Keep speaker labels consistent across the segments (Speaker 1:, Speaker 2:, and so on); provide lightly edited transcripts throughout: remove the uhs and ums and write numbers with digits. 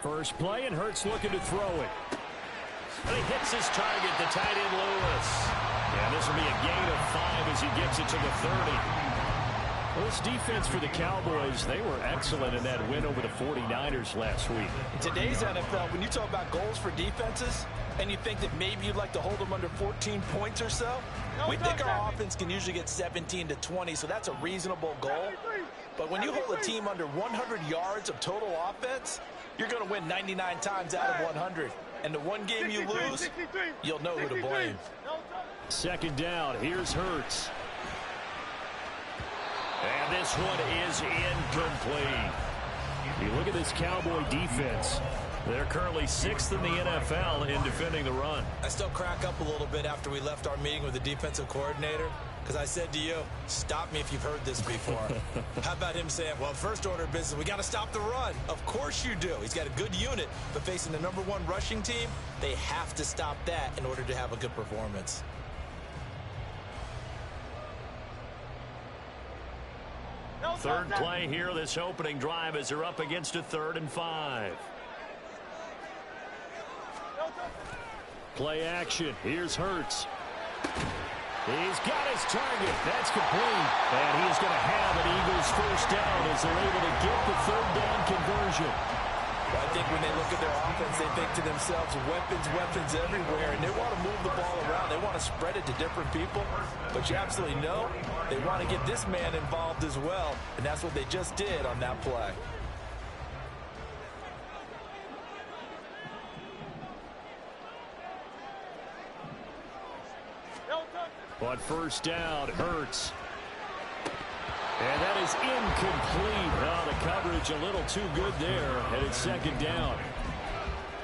Speaker 1: First play, and Hurts looking to throw it. And he hits his target, the tight end Lewis. And this will be a gain of 5 as he gets it to the 30. Well, this defense for the Cowboys, they were excellent in that win over the 49ers last week.
Speaker 2: In today's NFL, when you talk about goals for defenses, and you think that maybe you'd like to hold them under 14 points or so, we think our offense can usually get 17 to 20, so that's a reasonable goal. But when you hold a team under 100 yards of total offense, you're going to win 99 times out of 100. And the one game you lose, you'll know who to blame.
Speaker 1: Second down, here's Hurts. And this one is incomplete. You look at this Cowboy defense. They're currently 6th in the NFL in defending the run.
Speaker 2: I still crack up a little bit after we left our meeting with the defensive coordinator, because I said to you, stop me if you've heard this before. How about him saying, well, first order of business, we got to stop the run. Of course you do. He's got a good unit, but facing the #1 rushing team, they have to stop that in order to have a good performance.
Speaker 1: Third play here, this opening drive, as they're up against a 3rd and 5. Play action. Here's Hurts. He's got his target. That's complete. And he's going to have an Eagles first down as they're able to get the 3rd down conversion.
Speaker 2: Well, I think when they look at their offense, they think to themselves, weapons everywhere, and they want to move the ball around. They want to spread it to different people. But you absolutely know they want to get this man involved as well, and that's what they just did on that play.
Speaker 1: On first down, Hurts. And that is incomplete. Oh, the coverage a little too good there, and it's second down.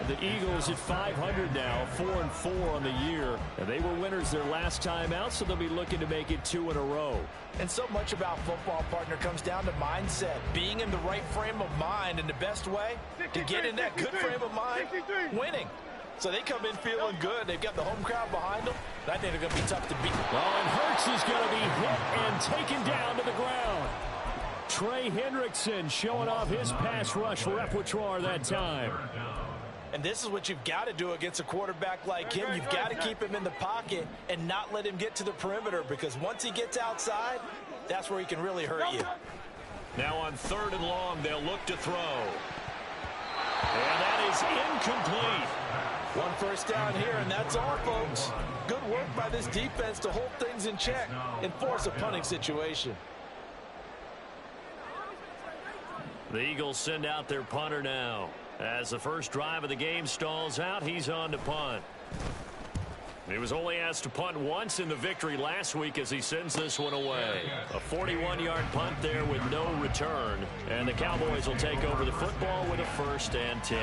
Speaker 1: The Eagles at 500 now, 4-4 on the year. And they were winners their last time out, so they'll be looking to make it 2 in a row.
Speaker 2: And so much about football, partner, comes down to mindset. Being in the right frame of mind, and the best way to get in that good frame of mind, winning. So they come in feeling good. They've got the home crowd behind them. I think they're going to be tough to beat.
Speaker 1: Oh, and Hurts is going to be hit and taken down to the ground. Trey Hendrickson showing off his pass rush repertoire that time.
Speaker 2: And this is what you've got to do against a quarterback like him. You've got to keep him in the pocket and not let him get to the perimeter, because once he gets outside, that's where he can really hurt you.
Speaker 1: Now on 3rd and long, they'll look to throw. And that is incomplete.
Speaker 2: One first down here, and that's all, folks. Good work by this defense to hold things in check and force a punting situation.
Speaker 1: The Eagles send out their punter now. As the first drive of the game stalls out, he's on to punt. He was only asked to punt once in the victory last week as he sends this one away. A 41-yard punt there with no return. And the Cowboys will take over the football with a 1st and 10.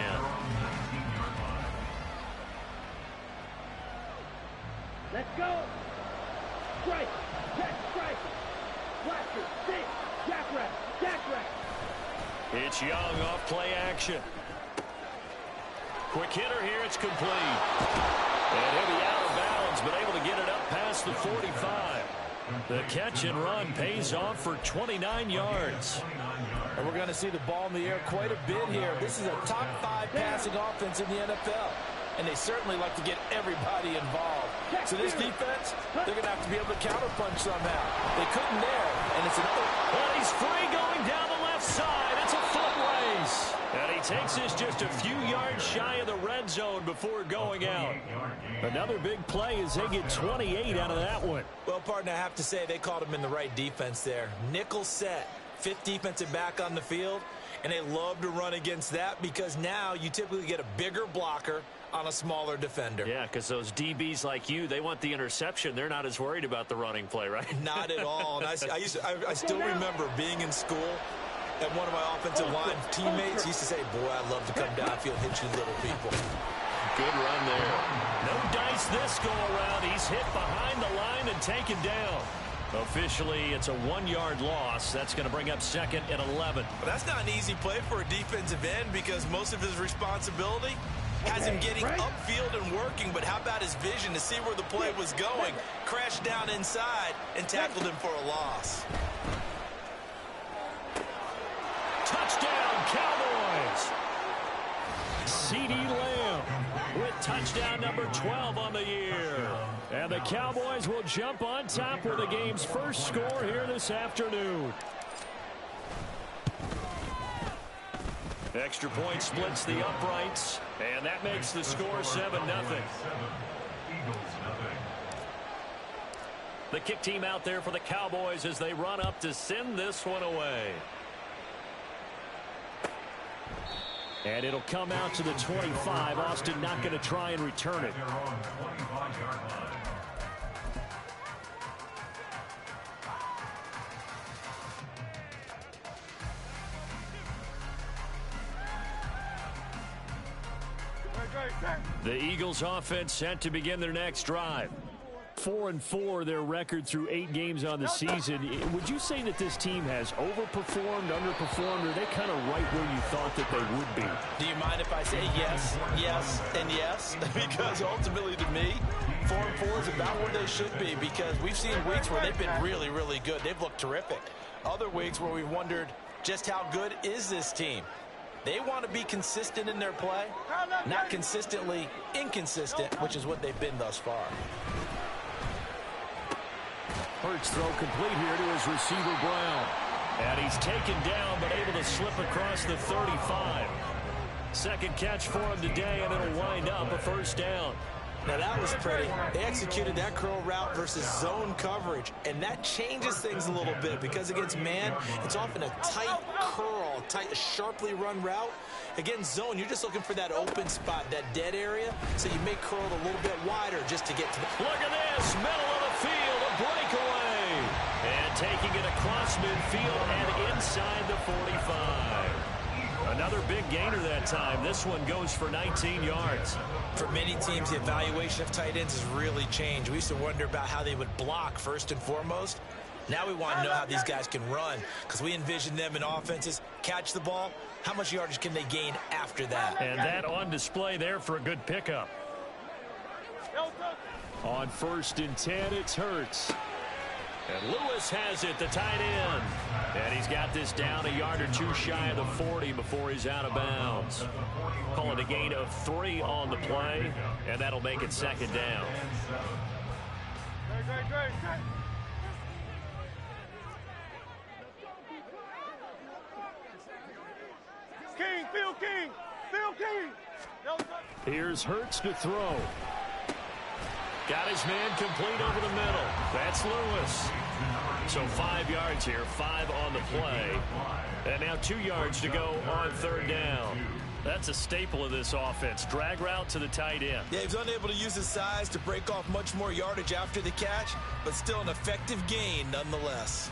Speaker 3: Let's go. Strike. Check. Strike. Blaster. Stick. Jackrack. Jackrack.
Speaker 1: It's Young off play action. Quick hitter here. It's complete. And he'll be out of bounds, but able to get it up past the 45. The catch and run pays off for 29 yards.
Speaker 2: And we're going to see the ball in the air quite a bit here. This is a top 5 passing offense in the NFL. And they certainly like to get everybody involved. So this defense, they're going to have to be able to counterpunch somehow. They couldn't there, and it's another.
Speaker 1: Well, he's free going down the left side. It's a foot race. And he takes this just a few yards shy of the red zone before going out. Another big play as they get 28 out of that one.
Speaker 2: Well, partner, I have to say they called him in the right defense there. Nickel set, 5th defensive back on the field, and they love to run against that because now you typically get a bigger blocker on a smaller defender.
Speaker 1: Yeah, because those DBs like you, they want the interception. They're not as worried about the running play, right?
Speaker 2: Not at all. And I still remember being in school, and one of my offensive line teammates used to say, boy, I'd love to come downfield and hit you little people.
Speaker 1: Good run there. No dice this go around. He's hit behind the line and taken down. Officially, it's a 1-yard loss. That's going to bring up 2nd and 11.
Speaker 2: Well, that's not an easy play for a defensive end because most of his responsibility has him getting upfield and working, but how about his vision to see where the play was going, crashed down inside, and tackled him for a loss.
Speaker 1: Touchdown, Cowboys! CeeDee Lamb with touchdown number 12 on the year. And the Cowboys will jump on top with the game's first score here this afternoon. Extra point splits the uprights, and that makes the score 7-0. The kick team out there for the Cowboys as they run up to send this one away. And it'll come out to the 25. Austin not going to try and return it. The Eagles offense set to begin their next drive. 4-4 their record through 8 games on the season. Would you say that this team has overperformed, underperformed, or are they kind of right where you thought that they would be?
Speaker 2: Do you mind if I say yes, yes, and yes? Because ultimately to me, 4-4 is about where they should be, because we've seen weeks where they've been really, really good. They've looked terrific. Other weeks where we've wondered just how good is this team. They want to be consistent in their play, not consistently inconsistent, which is what they've been thus far.
Speaker 1: Hurts throw complete here to his receiver Brown. And he's taken down but able to slip across the 35. Second catch for him today, and it'll wind up a first down.
Speaker 2: Now that was pretty. They executed that curl route versus zone coverage, and that changes things a little bit because against man, it's often a tight curl, tight, sharply run route. Against zone, you're just looking for that open spot, that dead area, so you may curl it a little bit wider just to get to the...
Speaker 1: Look at this, middle of the field, a breakaway. And taking it across midfield and inside the 45. Another big gainer that time. This one goes for 19 yards.
Speaker 2: For many teams, the evaluation of tight ends has really changed. We used to wonder about how they would block first and foremost. Now we want to know how these guys can run, because we envision them in offenses, catch the ball. How much yardage can they gain after that?
Speaker 1: And that on display there for a good pickup. On 1st and 10, it's Hurts. And Lewis has it, the tight end. And he's got this down a yard or two shy of the 40 before he's out of bounds. Call it a gain of 3 on the play, and that'll make it second down.
Speaker 3: King, Phil King, Phil King.
Speaker 1: Here's Hurts to throw. Got his man complete over the middle. That's Lewis. So 5 yards here, 5 on the play. And now 2 yards to go on 3rd down. That's a staple of this offense. Drag route to the tight end.
Speaker 2: Yeah, he's unable to use his size to break off much more yardage after the catch, but still an effective gain nonetheless.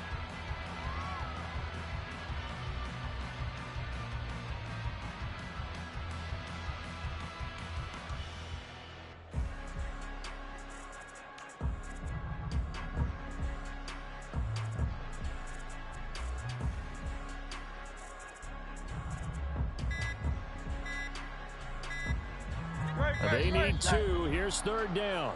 Speaker 1: They need 2. Here's 3rd down.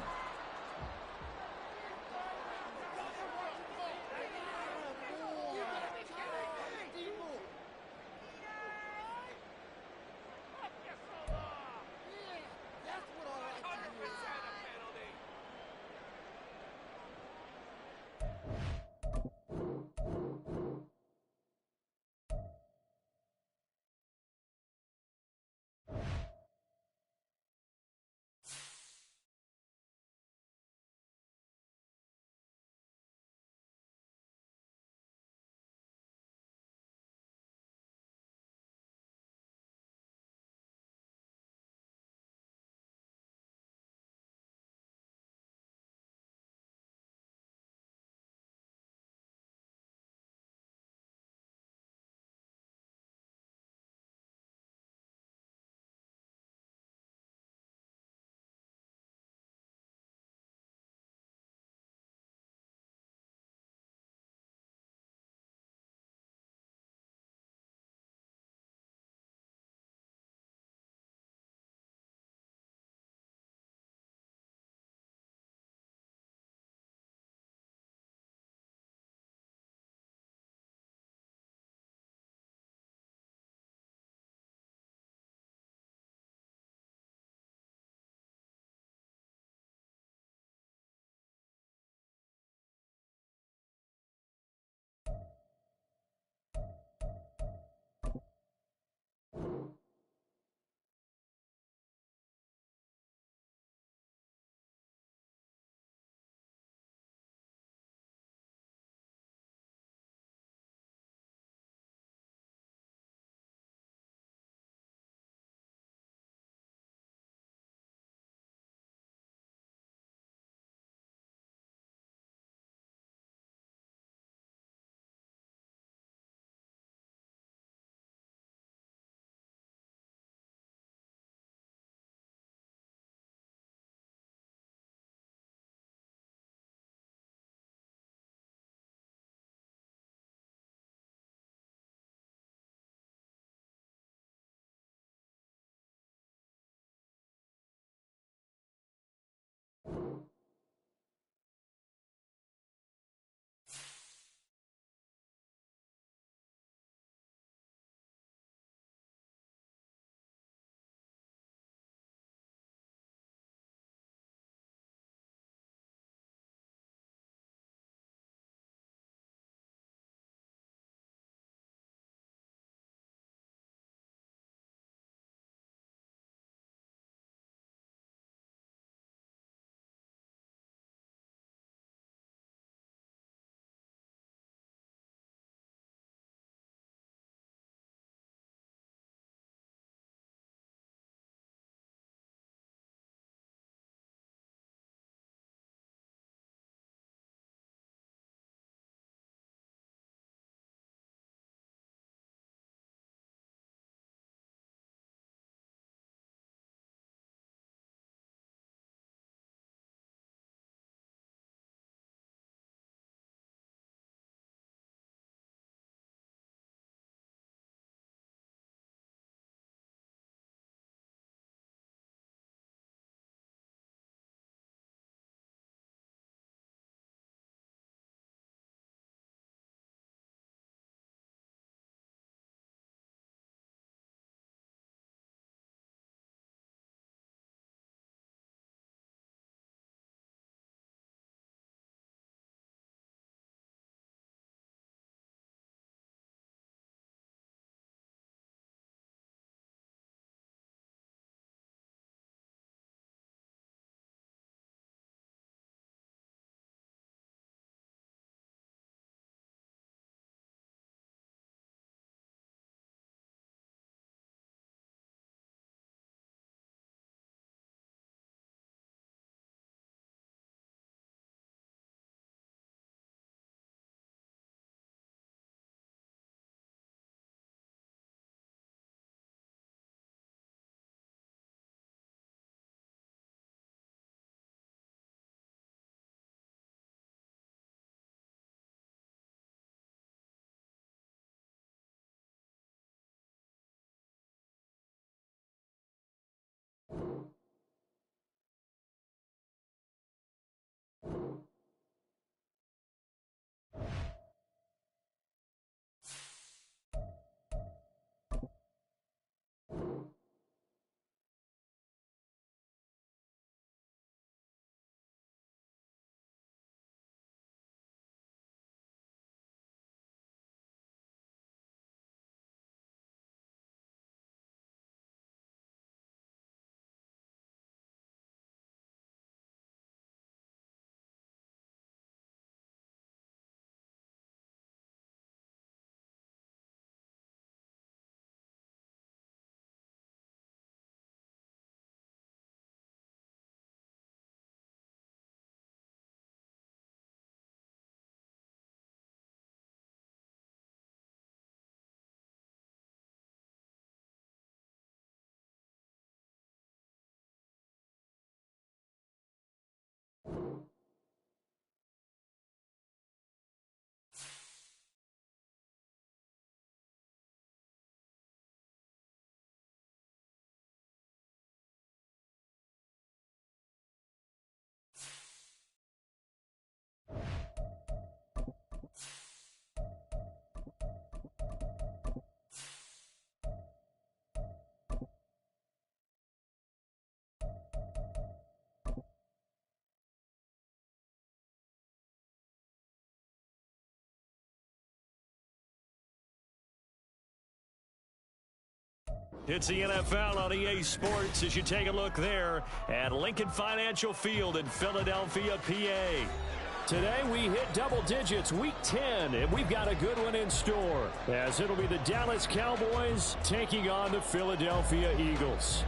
Speaker 1: It's the NFL on EA Sports as you take a look there at Lincoln Financial Field in Philadelphia, PA. Today we hit double digits, week 10, and we've got a good one in store, as it'll be the Dallas Cowboys taking on the Philadelphia Eagles.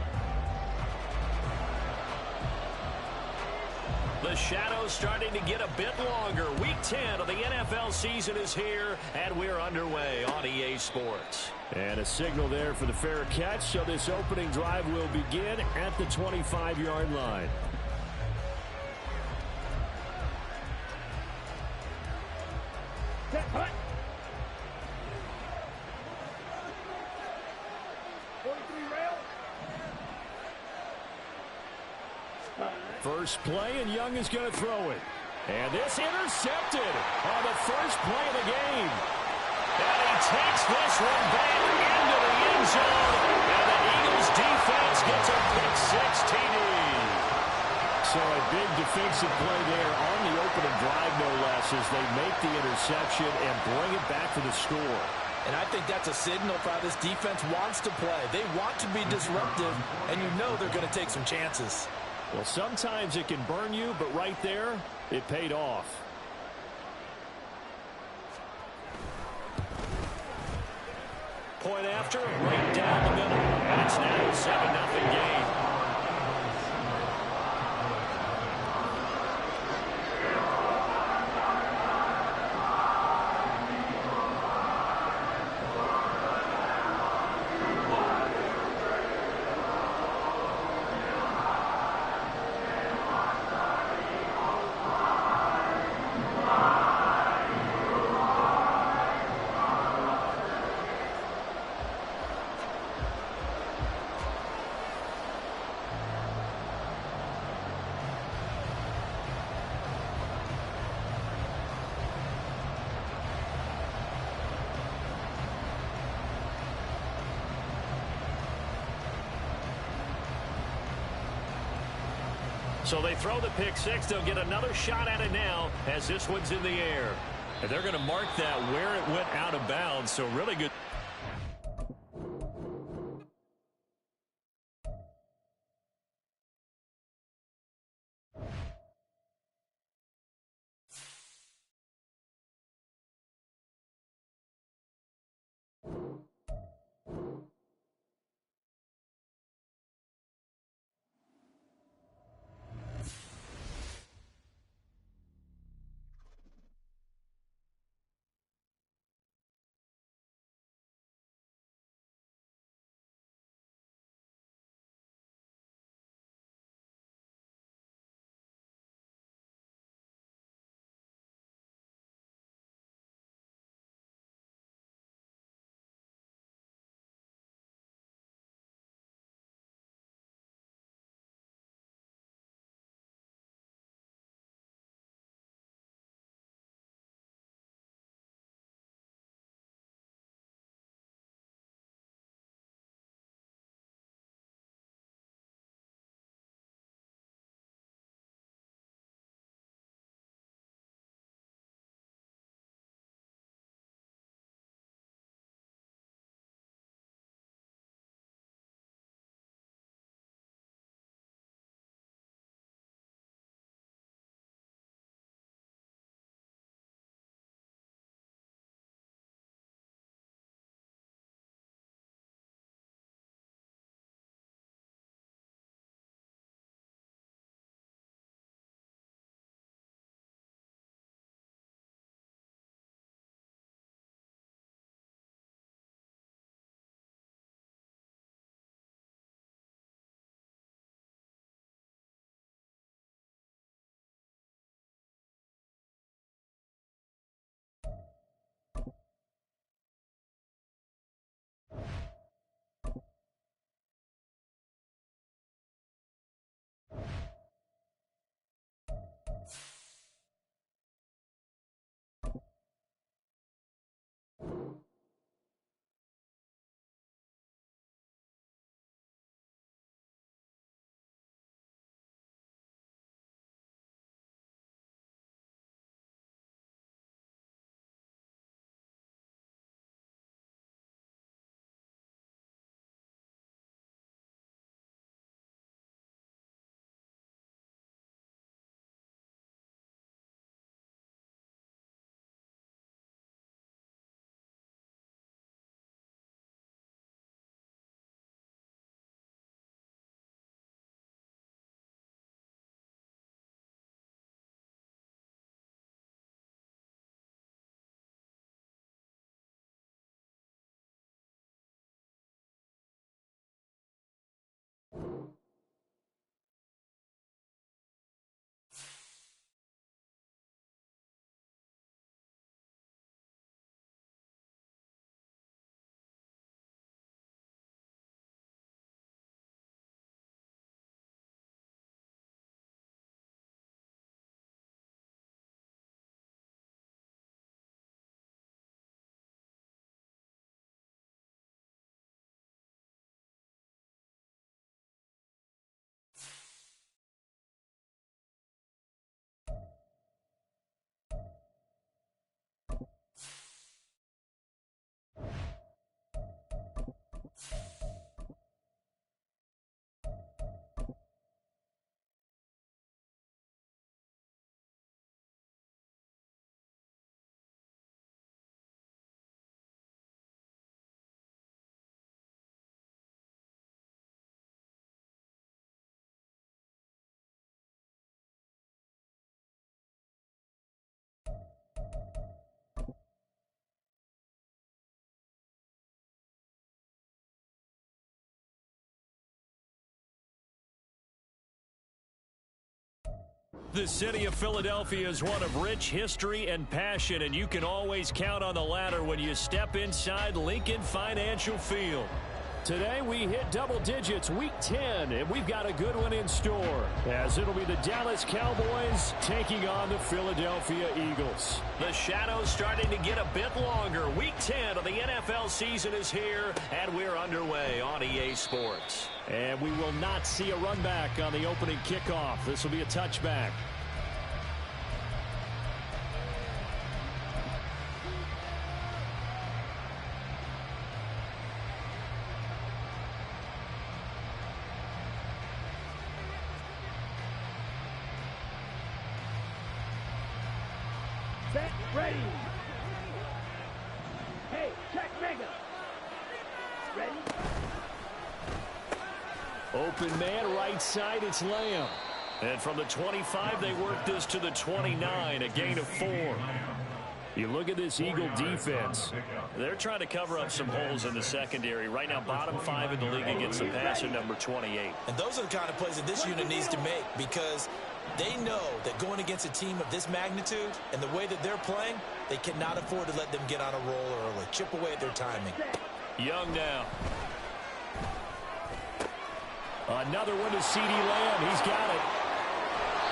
Speaker 1: The shadow's starting to get a bit longer. Week 10 of the NFL season is here, and we're underway on EA Sports. And a signal there for the fair catch, so this opening drive will begin at the 25-yard line. First play, and Young is going to throw it. And this intercepted on the first play of the game. And he takes this one back into the end zone. And the Eagles defense gets a pick-six TD. So a big defensive play there on the opening drive, no less, as they make the interception and bring it back to the score.
Speaker 2: And I think that's a signal for how this defense wants to play. They want to be disruptive, and you know they're going to take some chances.
Speaker 1: Well, sometimes it can burn you, but right there, it paid off. Point after, right down the middle. And it's now a 7-0 game. So they throw the pick-six. They'll get another shot at it now as this one's in the air. And they're going to mark that where it went out of bounds. So really good. The city of Philadelphia is one of rich history and passion, and you can always count on the latter when you step inside Lincoln Financial Field. Today we hit double digits, week 10, and we've got a good one in store, as it'll be the Dallas Cowboys taking on the Philadelphia Eagles. The shadows starting to get a bit longer. Week 10 of the NFL season is here, and we're underway on EA Sports. And we will not see a run back on the opening kickoff. This will be a touchback.
Speaker 4: Ready. Hey, check Mega. Ready.
Speaker 1: Open man, right side, it's Lamb. And from the 25, they work this to the 29, a gain of 4. You look at this Eagle defense. They're trying to cover up some holes in the secondary. Right now, bottom 5 in the league against the passer, number 28.
Speaker 2: And those are the kind of plays that this unit needs to make, because they know that going against a team of this magnitude and the way that they're playing, they cannot afford to let them get on a roll early. Chip away at their timing.
Speaker 1: Young now. Another one to CeeDee Lamb. He's got it.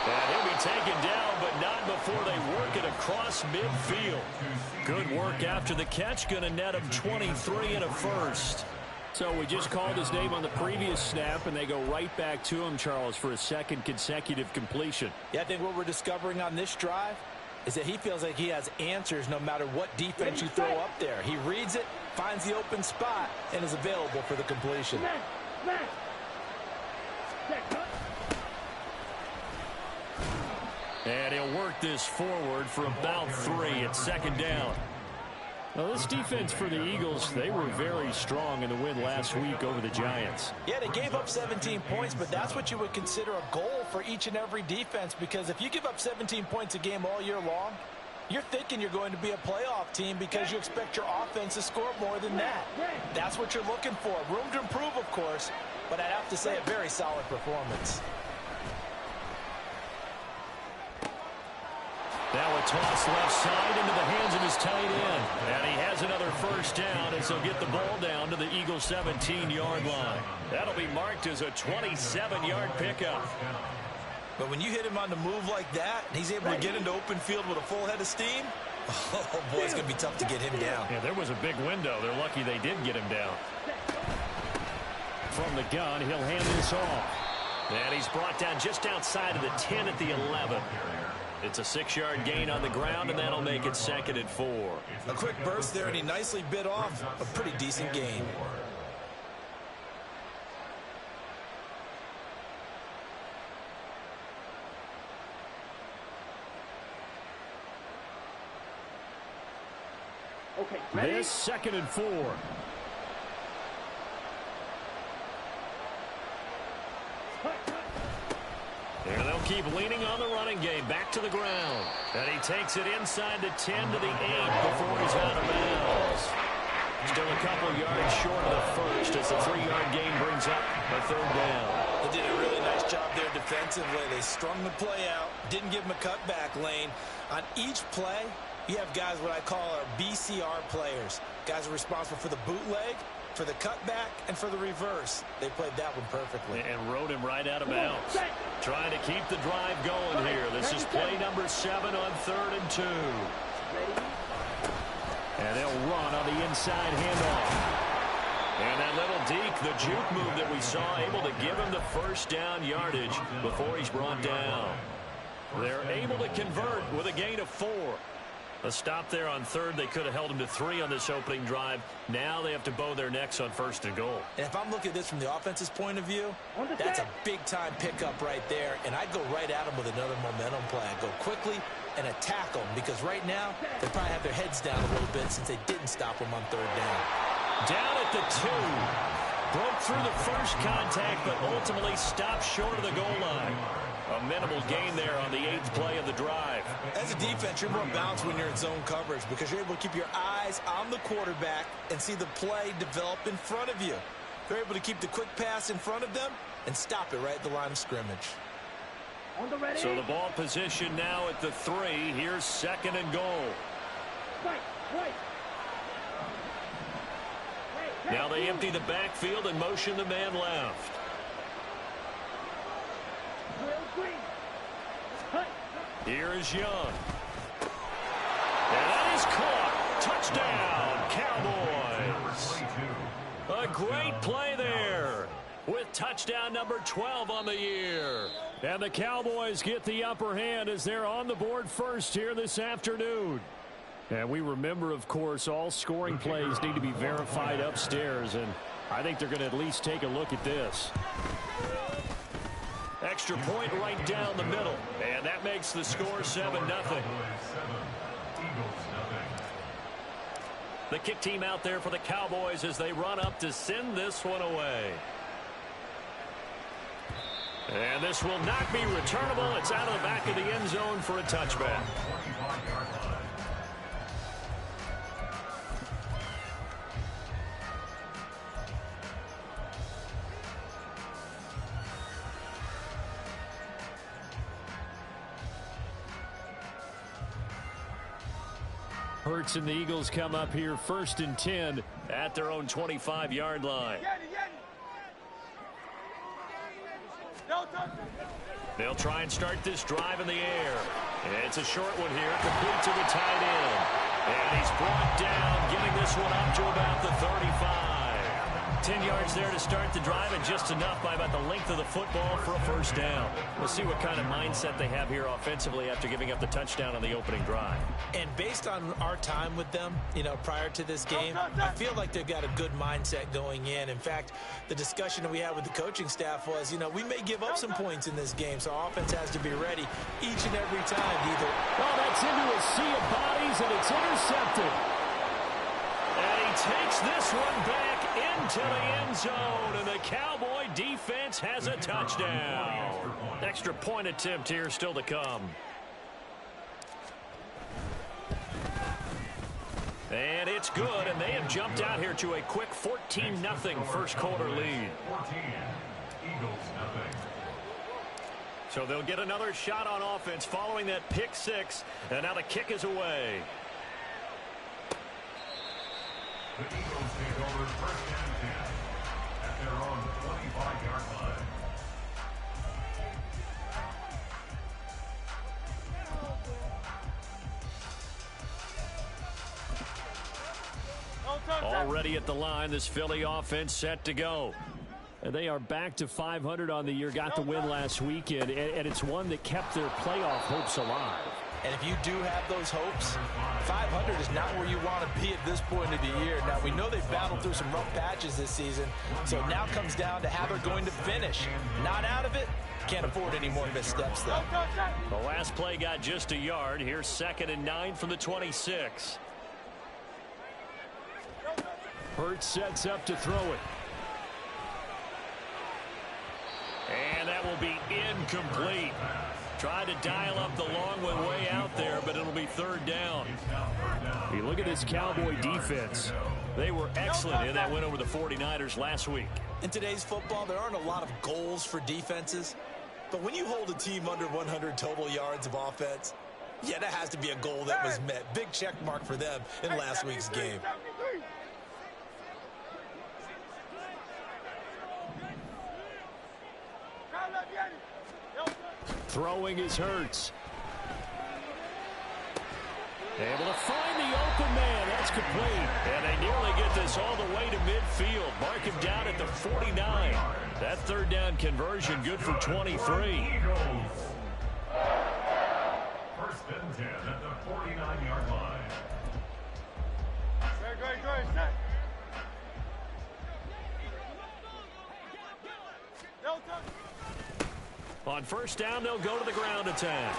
Speaker 1: And he'll be taken down, but not before they work it across midfield. Good work after the catch. Going to net him 23 and a first. So we just called his name on the previous snap, and they go right back to him, Charles, for a second consecutive completion.
Speaker 2: Yeah, I think what we're discovering on this drive is that he feels like he has answers no matter what defense you throw up there. He reads it, finds the open spot, and is available for the completion.
Speaker 1: And he'll work this forward for about 3 at second down. Now, this defense for the Eagles, they were very strong in the win last week over the Giants.
Speaker 2: Yeah, they gave up 17 points, but that's what you would consider a goal for each and every defense, because if you give up 17 points a game all year long, you're thinking you're going to be a playoff team because you expect your offense to score more than that. That's what you're looking for. Room to improve, of course, but I'd have to say a very solid performance.
Speaker 1: Now a toss left side into the hands of his tight end. And he has another first down as he'll get the ball down to the Eagles' 17-yard line. That'll be marked as a 27-yard pickup.
Speaker 2: But when you hit him on the move like that, and he's able to get into open field with a full head of steam, oh boy, it's going to be tough to get him down.
Speaker 1: Yeah, there was a big window. They're lucky they did get him down. From the gun, he'll hand this off. And he's brought down just outside of the 10 at the 11. It's a 6-yard gain on the ground, and that'll make it 2nd and 4.
Speaker 2: A quick burst there, and he nicely bit off a pretty decent gain.
Speaker 4: Okay, ready?
Speaker 1: This 2nd and 4. And they'll keep leaning on the running game. Back to the ground. And he takes it inside the 10 to the 8 before he's out of bounds. Still a couple yards short of the first as the 3-yard gain brings up a 3rd down.
Speaker 2: They did a really nice job there defensively. They strung the play out, didn't give him a cutback lane. On each play, you have guys what I call our BCR players. Guys are responsible for the bootleg, for the cutback, and for the reverse. They played that one perfectly.
Speaker 1: And rode him right out of bounds. Trying to keep the drive going here. This is play number 7 on 3rd and 2. And they'll run on the inside handoff. And that little deke, the juke move that we saw, able to give him the first down yardage before he's brought down. They're able to convert with a gain of 4. A stop there on 3rd. They could have held him to 3 on this opening drive. Now they have to bow their necks on 1st and goal.
Speaker 2: And if I'm looking at this from the offense's point of view, that's a big-time pickup right there. And I'd go right at him with another momentum play. I'd go quickly and attack them, because right now they probably have their heads down a little bit since they didn't stop them on 3rd down.
Speaker 1: Down at the 2. Broke through the first contact, but ultimately stopped short of the goal line. A minimal gain there on the 8th play of the drive.
Speaker 2: As a defense, you're more balanced when you're in zone coverage because you're able to keep your eyes on the quarterback and see the play develop in front of you. They're able to keep the quick pass in front of them and stop it right at the line of scrimmage.
Speaker 4: On the ready.
Speaker 1: So the ball position now at the 3. Here's 2nd and goal.
Speaker 4: Right.
Speaker 1: Now they empty the backfield and motion the man left. Here is Young. And that is caught. Touchdown, Cowboys. A great play there with touchdown number 12 on the year. And the Cowboys get the upper hand as they're on the board first here this afternoon. And we remember, of course, all scoring plays need to be verified upstairs, and I think they're going to at least take a look at this. Extra point right down the middle, and that makes the score 7-0. The kick team out there for the Cowboys as they run up to send this one away. And this will not be returnable. It's out of the back of the end zone for a touchback. Hurts and the Eagles come up here 1st and 10 at their own 25-yard line. They'll try and start this drive in the air. It's a short one here, complete to the tight end. And he's brought down, getting this one up to about the 35. 10 yards there to start the drive, and just enough by about the length of the football for a first down. We'll see what kind of mindset they have here offensively after giving up the touchdown on the opening drive.
Speaker 2: And based on our time with them, prior to this game, I feel like they've got a good mindset going in. In fact, the discussion that we had with the coaching staff was, we may give up some points in this game, so our offense has to be ready each and every time.
Speaker 1: Oh, that's into a sea of bodies, and it's intercepted. And he takes this one back into the end zone, and the Cowboy defense has a touchdown. Extra point attempt here still to come. And it's good, and they have jumped out here to a quick 14-0 first quarter lead. So they'll get another shot on offense following that pick 6, and now the kick is away.
Speaker 5: The Eagles take over 1st and 10 at their own 25-yard line.
Speaker 1: Already at the line, this Philly offense set to go. And they are back to 500 on the year, got the win last weekend, and it's one that kept their playoff hopes alive.
Speaker 2: And if you do have those hopes, 500 is not where you want to be at this point of the year. Now, we know they've battled through some rough patches this season, so it now comes down to how they're going to finish. Not out of it. Can't afford any more missteps, though.
Speaker 1: The last play got just a yard. Here's 2nd and 9 from the 26. Hurts sets up to throw it. And that will be incomplete. Tried to dial up the long one way out there, but it'll be 3rd down. You look at this Cowboy defense. They were excellent in that win over the 49ers last week.
Speaker 2: In today's football, there aren't a lot of goals for defenses. But when you hold a team under 100 total yards of offense, yeah, that has to be a goal that was met. Big check mark for them in last week's game.
Speaker 1: Throwing is Hurts. Able to find the open man. That's complete. And they nearly get this all the way to midfield. Mark him down at the 49. That 3rd down conversion good for 23.
Speaker 5: 1st and 10 at the 49-yard line.
Speaker 3: Great.
Speaker 1: On 1st down, they'll go to the ground attack.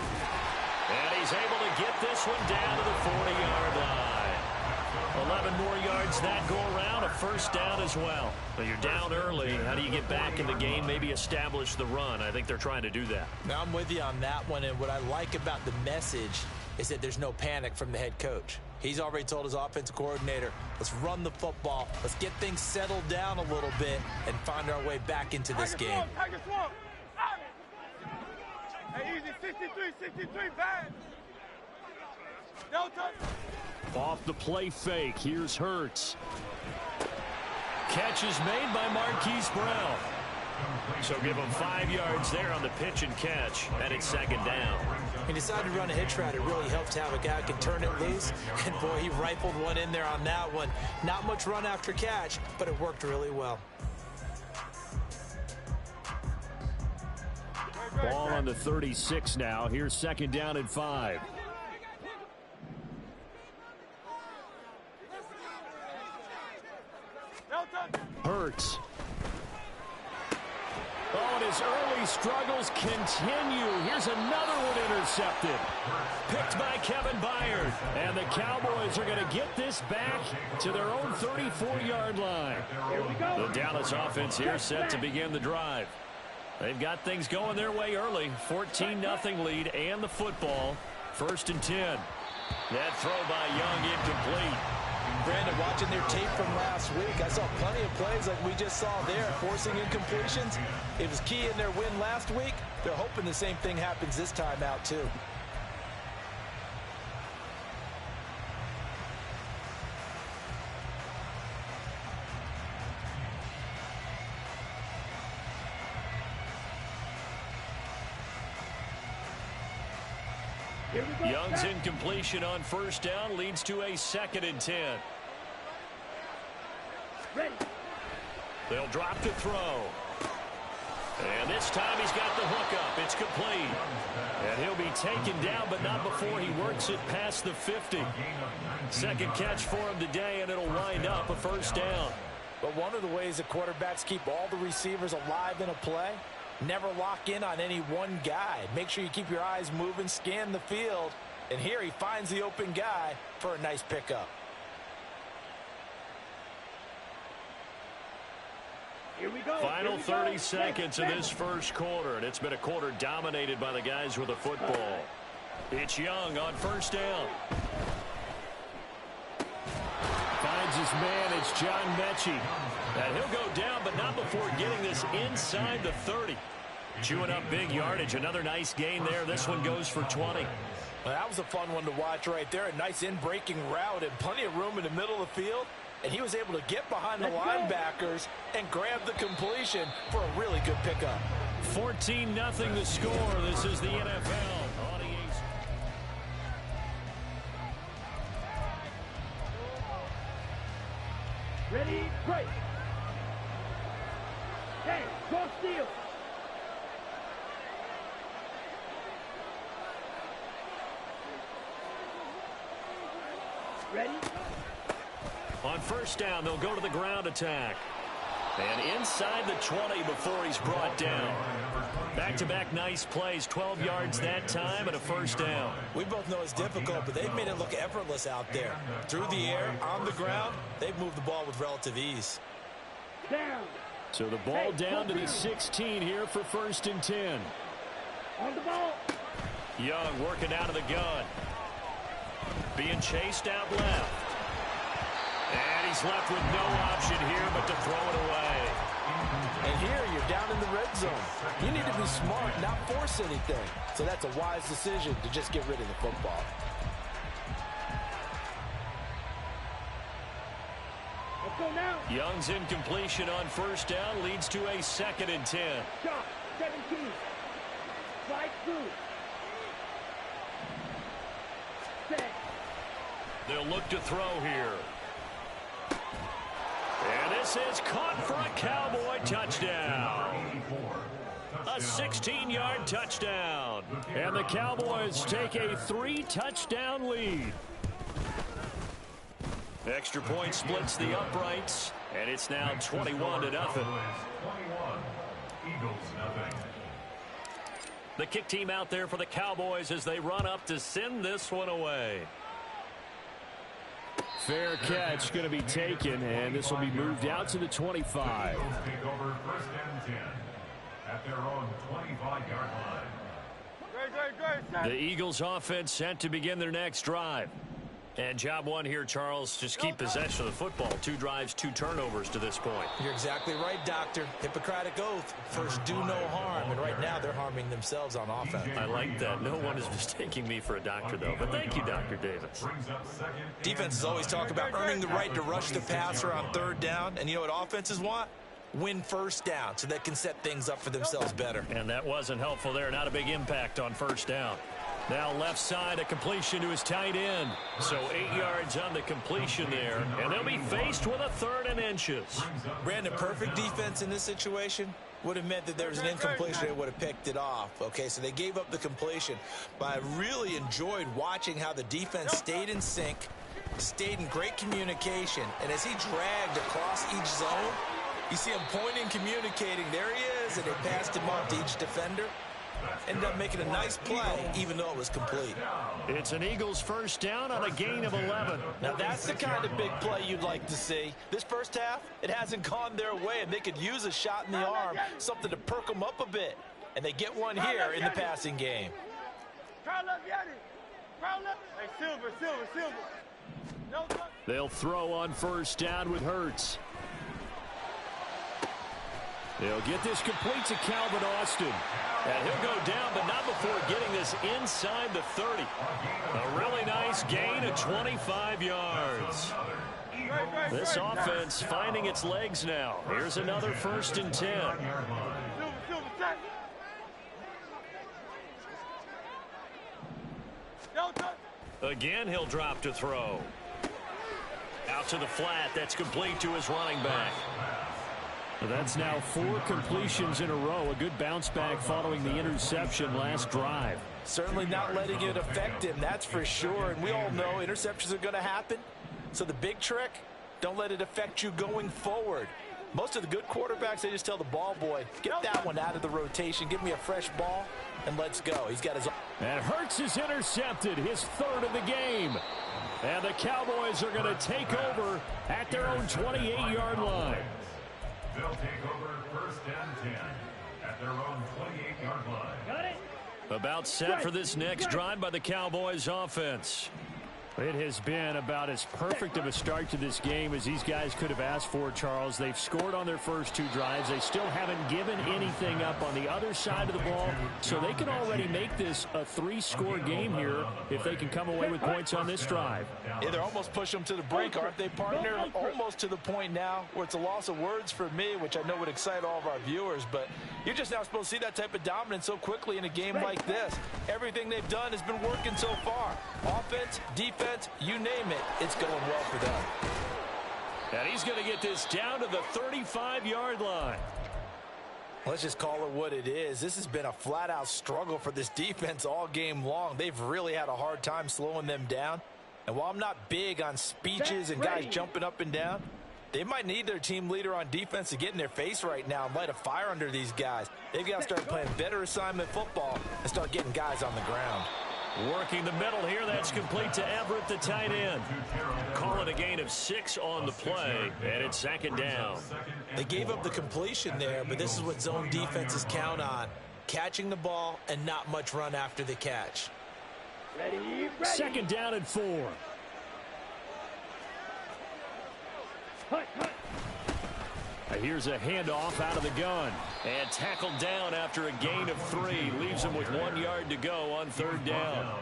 Speaker 1: And he's able to get this one down to the 40-yard line. 11 more yards that go around, a 1st down as well. But you're down early. How do you get back in the game, maybe establish the run? I think they're trying to do that.
Speaker 2: Now, I'm with you on that one, and what I like about the message is that there's no panic from the head coach. He's already told his offensive coordinator, let's run the football, let's get things settled down a little bit and find our way back into this game.
Speaker 3: Hey, easy. 63, bad. No touch.
Speaker 1: Off the play fake, here's Hurts. Catch is made by Marquise Brown. So give him 5 yards there on the pitch and catch, and it's second down.
Speaker 2: He decided to run a hitch route. It really helped to have a guy who can turn it loose. And, boy, he rifled one in there on that one. Not much run after catch, but it worked really well.
Speaker 1: Ball on the 36 now. Here's second down and 5. Hurts. Oh, and his early struggles continue. Here's another one intercepted. Picked by Kevin Byard. And the Cowboys are going to get this back to their own 34-yard line. The Dallas offense here set to begin the drive. They've got things going their way early. 14-0 lead and the football. 1st and 10. That throw by Young incomplete.
Speaker 2: Brandon, watching their tape from last week, I saw plenty of plays like we just saw there, forcing incompletions. It was key in their win last week. They're hoping the same thing happens this time out, too.
Speaker 1: Young's incompletion on 1st down leads to a 2nd and 10.
Speaker 4: Ready.
Speaker 1: They'll drop to throw. And this time he's got the hook up. It's complete. And he'll be taken down, but not before he works it past the 50. Second catch for him today, and it'll wind up a 1st down.
Speaker 2: But one of the ways that quarterbacks keep all the receivers alive in a play, never lock in on any one guy. Make sure you keep your eyes moving, scan the field. And here he finds the open guy for a nice pickup.
Speaker 4: Here we go.
Speaker 1: Final 30 seconds of this first quarter, and it's been a quarter dominated by the guys with the football. It's Young on 1st down. Finds his man. It's John Mechie. And he'll go down, but not before getting this inside the 30. Chewing up big yardage. Another nice gain there. This one goes for 20.
Speaker 2: Well, that was a fun one to watch right there. A nice in-breaking route and plenty of room in the middle of the field. And he was able to get behind the linebackers and grab the completion for a really good pickup.
Speaker 1: 14-0 the score. This is the NFL. On EA's.
Speaker 4: Ready, break. Hey, go steal. Ready?
Speaker 1: On 1st down, they'll go to the ground attack. And inside the 20 before he's brought down. Back-to-back nice plays, 12 yards that time and a 1st down.
Speaker 2: We both know it's difficult, but they've made it look effortless out there. Through the air, on the ground, they've moved the ball with relative ease.
Speaker 4: Down.
Speaker 1: So the ball down to the 16 here for 1st and 10.
Speaker 4: On the ball.
Speaker 1: Young working out of the gun. Being chased out left. And he's left with no option here but to throw it away.
Speaker 2: And here you're down in the red zone. You need to be smart, not force anything. So that's a wise decision to just get rid of the football.
Speaker 4: Let's go now.
Speaker 1: Young's incompletion on 1st down leads to a 2nd and 10.
Speaker 4: Shot. 17. Slide through. Set.
Speaker 1: They'll look to throw here. And this is caught for a Cowboy touchdown. A 16-yard touchdown. And the Cowboys take a 3-touchdown lead. Extra point splits the uprights, and it's now 21-0. The kick team out there for the Cowboys as they run up to send this one away. Fair catch going to be taken, and this will be moved out to the 25.
Speaker 5: Take over 1st and 10 at their own 25-yard line.
Speaker 3: Great.
Speaker 1: The Eagles offense set to begin their next drive. And job one here, Charles, just keep possession of the football. 2 drives, 2 turnovers to this point.
Speaker 2: You're exactly right, Doctor. Hippocratic oath. First, do no harm. And right now, they're harming themselves on offense.
Speaker 1: I like that. No one is mistaking me for a doctor, though. But thank you, Dr. Davis.
Speaker 2: Defenses always talk about earning the right to rush the passer on 3rd down. And you know what offenses want? Win 1st down so they can set things up for themselves better.
Speaker 1: And that wasn't helpful there. Not a big impact on 1st down. Now left side, a completion to his tight end. So 8 yards on the completion there. And they'll be faced with a 3rd and inches.
Speaker 2: Brandon, perfect defense in this situation would have meant that there was an incompletion. They would have picked it off. Okay, so they gave up the completion. But I really enjoyed watching how the defense stayed in sync, stayed in great communication. And as he dragged across each zone, you see him pointing, communicating. There he is, and they passed him off to each defender. Ended up making a nice play, even though it was complete.
Speaker 1: It's an Eagles 1st down on a gain of 11.
Speaker 2: Now, that's the kind of big play you'd like to see. This first half, it hasn't gone their way, and they could use a shot in the arm, something to perk them up a bit. And they get one here in the passing game.
Speaker 1: They'll throw on 1st down with Hurts. They'll get this complete to Calvin Austin. And he'll go down, but not before getting this inside the 30. A really nice gain of 25 yards. This offense finding its legs now. Here's another 1st and 10. Again, he'll drop to throw. Out to the flat. That's complete to his running back. That's now 4 completions in a row. A good bounce back following the interception last drive.
Speaker 2: Certainly not letting it affect him, that's for sure. And we all know interceptions are going to happen. So the big trick, don't let it affect you going forward. Most of the good quarterbacks, they just tell the ball boy, get that one out of the rotation, give me a fresh ball, and let's go. He's got his...
Speaker 1: And Hurts is intercepted, his 3rd of the game. And the Cowboys are going to take over at their own 28-yard line.
Speaker 5: They'll take over 1st and 10 at their own 28-yard line.
Speaker 4: Got it.
Speaker 1: About set for this next drive by the Cowboys offense. It has been about as perfect of a start to this game as these guys could have asked for, Charles. They've scored on their first 2 drives. They still haven't given anything up on the other side of the ball, so they can already make this a 3-score game here if they can come away with points on this drive.
Speaker 2: Yeah, they're almost pushing them to the break, aren't they, partner? Almost to the point now where it's a loss of words for me, which I know would excite all of our viewers, but you're just not supposed to see that type of dominance so quickly in a game like this. Everything they've done has been working so far. Offense, defense, you name it, it's going well for them.
Speaker 1: And he's going to get this down to the 35-yard line.
Speaker 2: Let's just call it what it is. This has been a flat-out struggle for this defense all game long. They've really had a hard time slowing them down. And while I'm not big on speeches and guys jumping up and down, they might need their team leader on defense to get in their face right now and light a fire under these guys. They've got to start playing better assignment football and start getting guys on the ground.
Speaker 1: Working the middle here, that's complete to Everett, the tight end. Call it a gain of 6 on the play, and it's 2nd down.
Speaker 2: They gave up the completion there, but this is what zone defenses count on. Catching the ball and not much run after the catch.
Speaker 4: Ready.
Speaker 1: 2nd down and 4.
Speaker 4: Hut.
Speaker 1: Here's a handoff out of the gun. And tackled down after a gain of 3. Leaves him with 1 yard to go on 3rd down.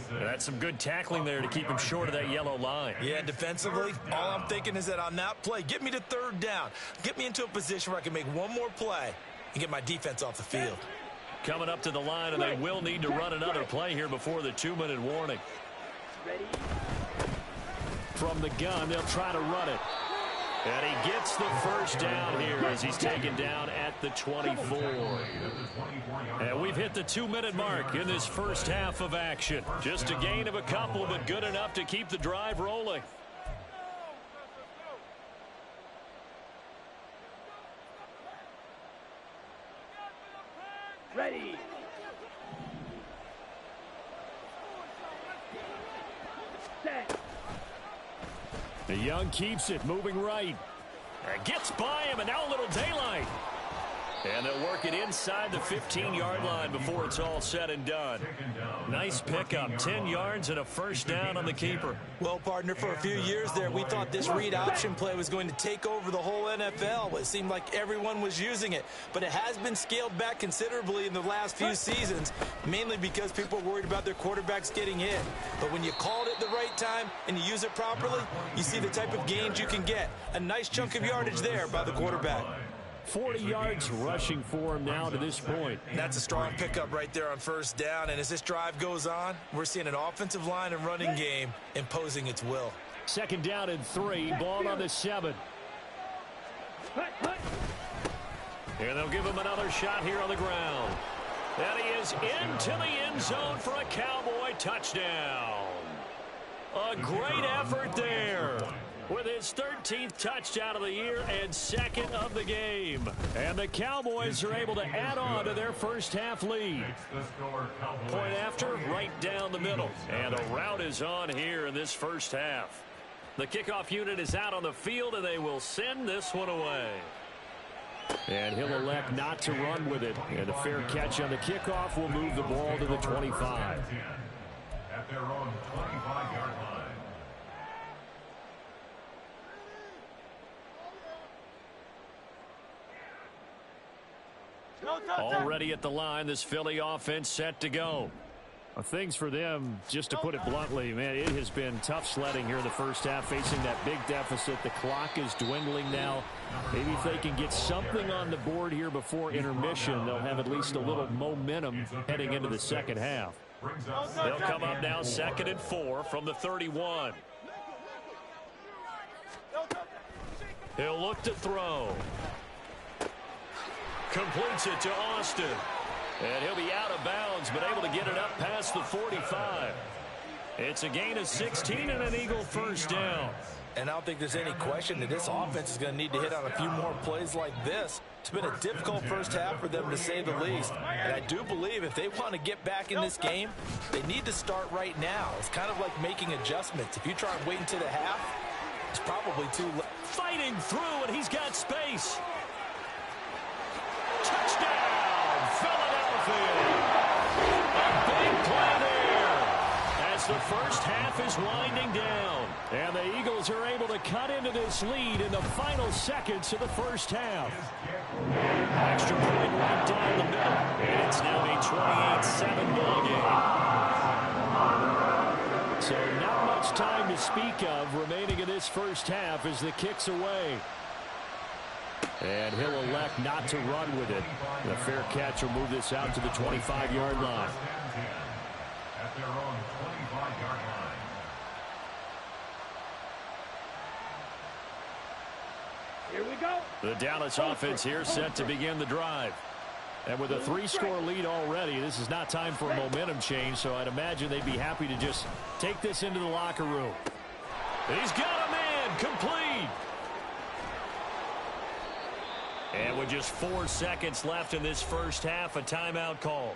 Speaker 1: And that's some good tackling there to keep him short of that yellow line.
Speaker 2: Yeah, defensively, all I'm thinking is that on that play, get me to 3rd down. Get me into a position where I can make one more play and get my defense off the field.
Speaker 1: Coming up to the line, and they will need to run another play here before the 2-minute warning.
Speaker 4: Ready.
Speaker 1: From the gun, they'll try to run it. And he gets the 1st down here as he's taken down at the 24. And we've hit the 2-minute mark in this first half of action. Just a gain of a couple, but good enough to keep the drive rolling.
Speaker 4: Ready. Set.
Speaker 1: The Young keeps it, moving right. And gets by him, and now a little daylight. And they'll work it inside the 15-yard line before it's all said and done. Nice pickup, 10 yards and a first down on the keeper.
Speaker 2: Well, partner, for a few years there, we thought this read option play was going to take over the whole NFL. It seemed like everyone was using it, but it has been scaled back considerably in the last few seasons, mainly because people are worried about their quarterbacks getting hit. But when you call it at the right time and you use it properly, you see the type of gains you can get. A nice chunk of yardage there by the quarterback.
Speaker 1: 40 yards rushing for him now to this point.
Speaker 2: That's a strong pickup right there on first down. And as this drive goes on, we're seeing an offensive line and running game imposing its will.
Speaker 1: Second down and 3, ball on the 7. And they'll give him another shot here on the ground. And he is into the end zone for a Cowboy touchdown. A great effort there, with his 13th touchdown of the year and second of the game. And the Cowboys are able to add on to their first half lead. Point after, right down the middle. And a rout is on here in this first half. The kickoff unit is out on the field, and they will send this one away. And he'll elect not to run with it. And a fair catch on the kickoff will move the ball to the 25.
Speaker 5: At their own 25-yard line.
Speaker 1: Already at the line, this Philly offense set to go. Things for them, just to put it bluntly, man, it has been tough sledding here in the first half, facing that big deficit. The clock is dwindling now. Maybe if they can get something on the board here before intermission, they'll have at least a little momentum heading into the second half. They'll come up now 2nd and 4 from the 31. He'll look to throw. Completes it to Austin. And he'll be out of bounds, but able to get it up past the 45. It's a gain of 16 and an Eagle first down.
Speaker 2: And I don't think there's any question that this offense is going to need to hit on a few more plays like this. It's been a difficult first half for them, to say the least. And I do believe if they want to get back in this game, they need to start right now. It's kind of like making adjustments. If you try and wait until the half, it's probably too late.
Speaker 1: Fighting through, and he's got space. Touchdown, Philadelphia. A big play there as the first half is winding down. And the Eagles are able to cut into this lead in the final seconds of the first half. Extra point right down the middle. And it's now a 28-7 ball game. So not much time to speak of remaining in this first half as the kick's away. And he'll elect not to run with it. The fair catch will move this out to the 25-yard line.
Speaker 5: At their own 25-yard line.
Speaker 4: Here we go.
Speaker 1: The Dallas offense here set to begin the drive. And with a 3-score lead already, this is not time for a momentum change, so I'd imagine they'd be happy to just take this into the locker room. He's got a man, complete. And with just 4 seconds left in this first half, a timeout call.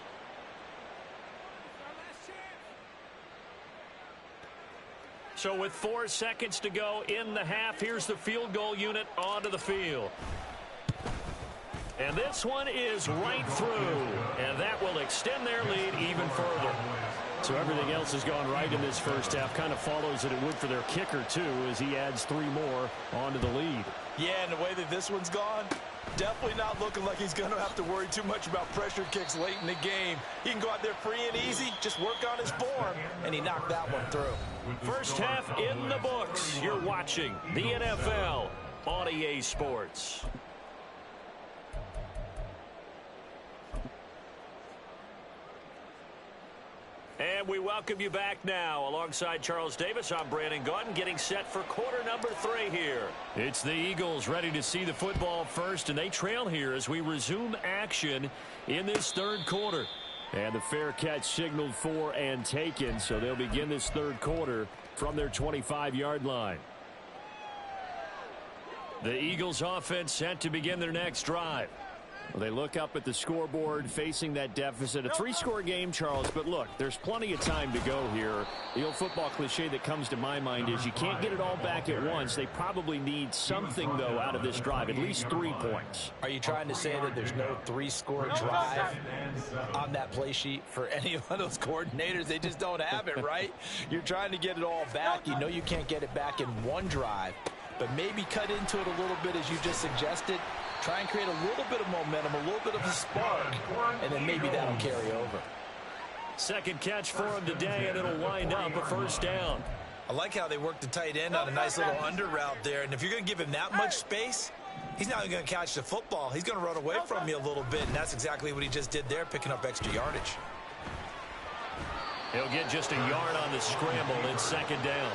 Speaker 1: So with 4 seconds to go in the half, here's the field goal unit onto the field. And this one is right through, and that will extend their lead even further. So everything else has gone right in this first half. Kind of follows that it would for their kicker, too, as he adds 3 more onto the lead.
Speaker 2: Yeah, and the way that this one's gone, definitely not looking like he's going to have to worry too much about pressure kicks late in the game. He can go out there free and easy, just work on his form, and he knocked that one through.
Speaker 1: First half in the books. You're watching the NFL on EA Sports. And we welcome you back now. Alongside Charles Davis, I'm Brandon Gaudin, getting set for quarter number 3 here. It's the Eagles ready to see the football first, and they trail here as we resume action in this third quarter. And the fair catch signaled for and taken, so they'll begin this third quarter from their 25-yard line. The Eagles offense set to begin their next drive. They look up at the scoreboard facing that deficit. A 3-score game, Charles, but look, there's plenty of time to go here. The old football cliche that comes to my mind is you can't get it all back at once. They probably need something, though, out of this drive, at least 3 points.
Speaker 2: Are you trying to say that there's no 3-score drive on that play sheet for any of those coordinators? They just don't have it, right? You're trying to get it all back. You know you can't get it back in one drive, but maybe cut into it a little bit as you just suggested. Try and create a little bit of momentum, a little bit of a spark, and then maybe that'll carry over.
Speaker 1: Second catch for him today, and it'll wind up a first down.
Speaker 2: I like how they worked the tight end on a nice little under route there, and if you're going to give him that much space, he's not going to catch the football. He's going to run away from you a little bit, and that's exactly what he just did there, picking up extra yardage.
Speaker 1: He'll get just a yard on the scramble in second down.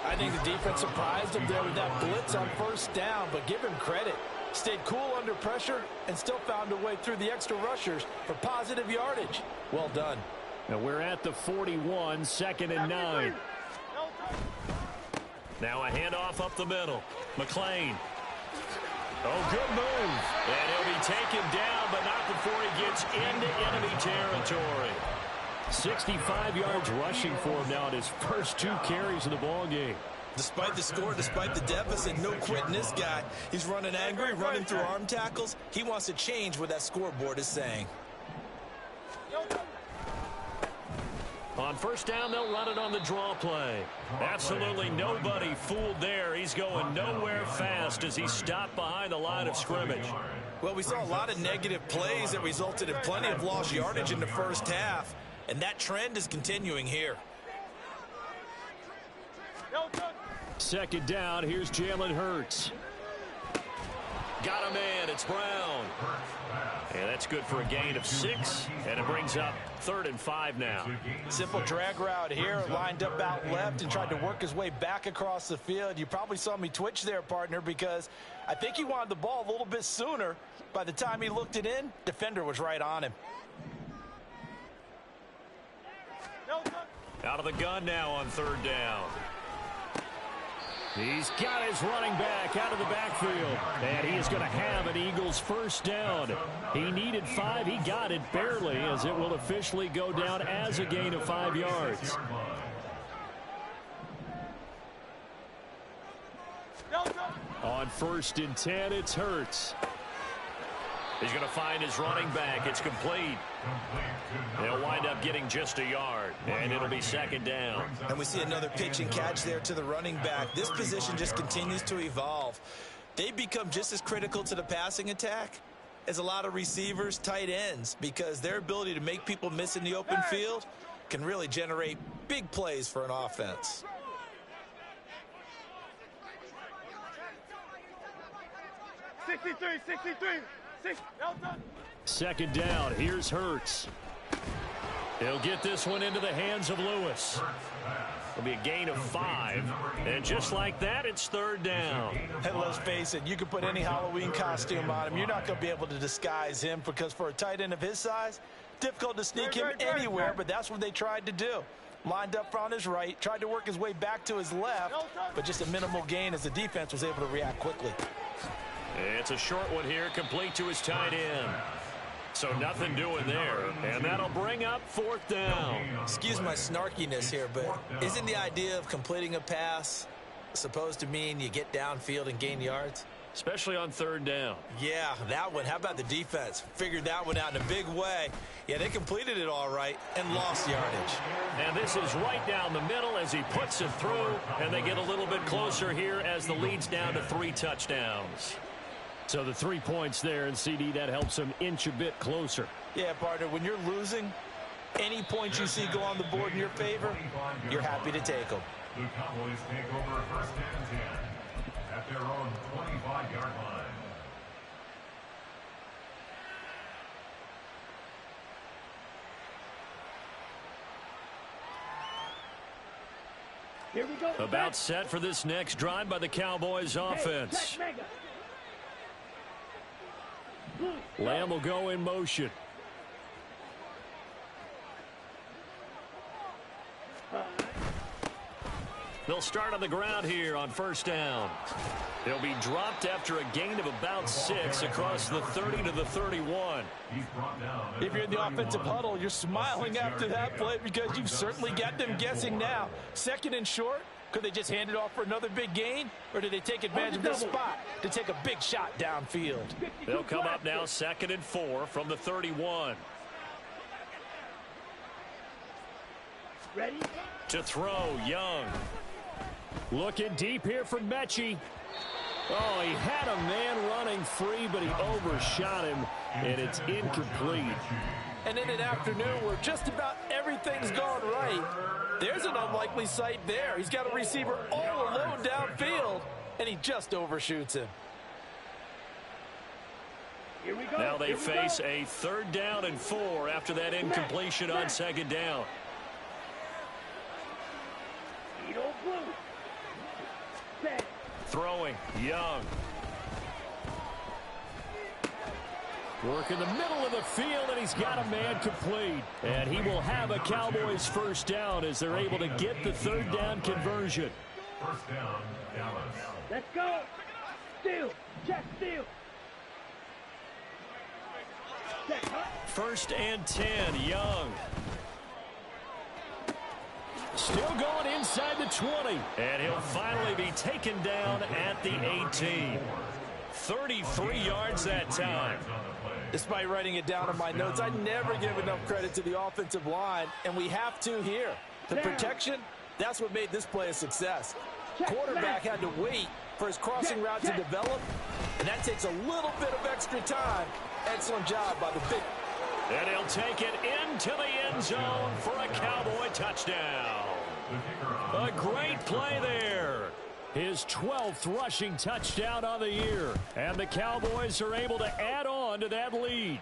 Speaker 2: I think the defense surprised him there with that blitz on first down, but give him credit. Stayed cool under pressure and still found a way through the extra rushers for positive yardage. Well done.
Speaker 1: Now we're at the 41, 2nd and 9. Now a handoff up the middle. McLean. Oh, good move. And he'll be taken down, but not before he gets into enemy territory. 65 yards rushing for him now in his first 2 carries of the ball game.
Speaker 2: Despite the score, despite the deficit, no quitting this guy. He's running angry, running through arm tackles. He wants to change what that scoreboard is saying.
Speaker 1: On first down, they'll run it on the draw play. Absolutely nobody fooled there. He's going nowhere fast as he stopped behind the line of scrimmage.
Speaker 2: Well, we saw a lot of negative plays that resulted in plenty of lost yardage in the first half, and that trend is continuing here.
Speaker 1: Second down, here's Jalen Hurts. Got a man, it's Brown. And that's good for a gain of 6, and it brings up 3rd and 5 now.
Speaker 2: Simple drag route here, lined up out left and tried to work his way back across the field. You probably saw me twitch there, partner, because I think he wanted the ball a little bit sooner. By the time he looked it in, defender was right on him.
Speaker 1: Out of the gun now on 3rd down. He's got his running back out of the backfield. And he is going to have an Eagles first down. He needed 5. He got it barely, as it will officially go down as a gain of 5 yards. On 1st and 10, it's Hurts. He's going to find his running back. It's complete. They'll wind up getting just a yard, and it'll be 2nd down.
Speaker 2: And we see another pitch and catch there to the running back. This position just continues to evolve. They become just as critical to the passing attack as a lot of receivers, tight ends, because their ability to make people miss in the open field can really generate big plays for an offense.
Speaker 1: Second down. Here's Hurts. He'll get this one into the hands of Lewis. It'll be a gain of 5. And just like that, it's 3rd down.
Speaker 2: And let's face it, you can put any Halloween costume on him. You're not going to be able to disguise him, because for a tight end of his size, difficult to sneak him anywhere, but that's what they tried to do. Lined up on his right, tried to work his way back to his left, but just a minimal gain as the defense was able to react quickly.
Speaker 1: It's a short one here, complete to his tight end. So nothing doing there, and that'll bring up 4th down.
Speaker 2: Excuse my snarkiness here, but isn't the idea of completing a pass supposed to mean you get downfield and gain yards?
Speaker 1: Especially on 3rd down.
Speaker 2: Yeah, that one. How about the defense? Figured that one out in a big way. Yeah, they completed it all right and lost yardage.
Speaker 1: And this is right down the middle as he puts it through, and they get a little bit closer here as the lead's down to 3 touchdowns. So the 3 points there, and CD, that helps him inch a bit closer.
Speaker 2: Yeah, partner, when you're losing, any points you see go on the board in your favor, you're happy to take them.
Speaker 5: The Cowboys take over 1st and 10 at their own 25-yard line.
Speaker 4: Here we go.
Speaker 1: About set for this next drive by the Cowboys offense. Lamb will go in motion. They'll start on the ground here on first down. He'll be dropped after a gain of about 6 across the 30 to the 31.
Speaker 2: If you're in the offensive huddle, you're smiling after that play because you've certainly got them guessing now. Second and short, could they just hand it off for another big gain? Or did they take advantage of this spot to take a big shot downfield?
Speaker 1: They'll come up now 2nd and 4 from the 31.
Speaker 4: Ready?
Speaker 1: To throw, Young. Looking deep here for Mechie. Oh, he had a man running free, but he overshot him, and it's incomplete.
Speaker 2: And in an afternoon where just about everything's gone right, there's an unlikely sight there. He's got a receiver all alone downfield, and he just overshoots him.
Speaker 4: Here we go.
Speaker 1: Now they face a 3rd down and 4 after that incompletion on 2nd down. Throwing, Young. Work in the middle of the field, and he's got a man complete. And he will have a Cowboys first down as they're able to get the 3rd down conversion.
Speaker 5: First down, Dallas.
Speaker 4: Let's go. Steal. Check steal. Check, huh?
Speaker 1: 1st and 10, Young. Still going inside the 20. And he'll finally be taken down at the 18. 33 yards that time.
Speaker 2: Despite writing it down in my notes, I never give enough credit to the offensive line, and we have to here. The protection, that's what made this play a success. Quarterback had to wait for his crossing route to develop, and that takes a little bit of extra time. Excellent job by the big.
Speaker 1: And he'll take it into the end zone for a Cowboy touchdown. A great play there. His 12th rushing touchdown on the year. And the Cowboys are able to add on to that lead.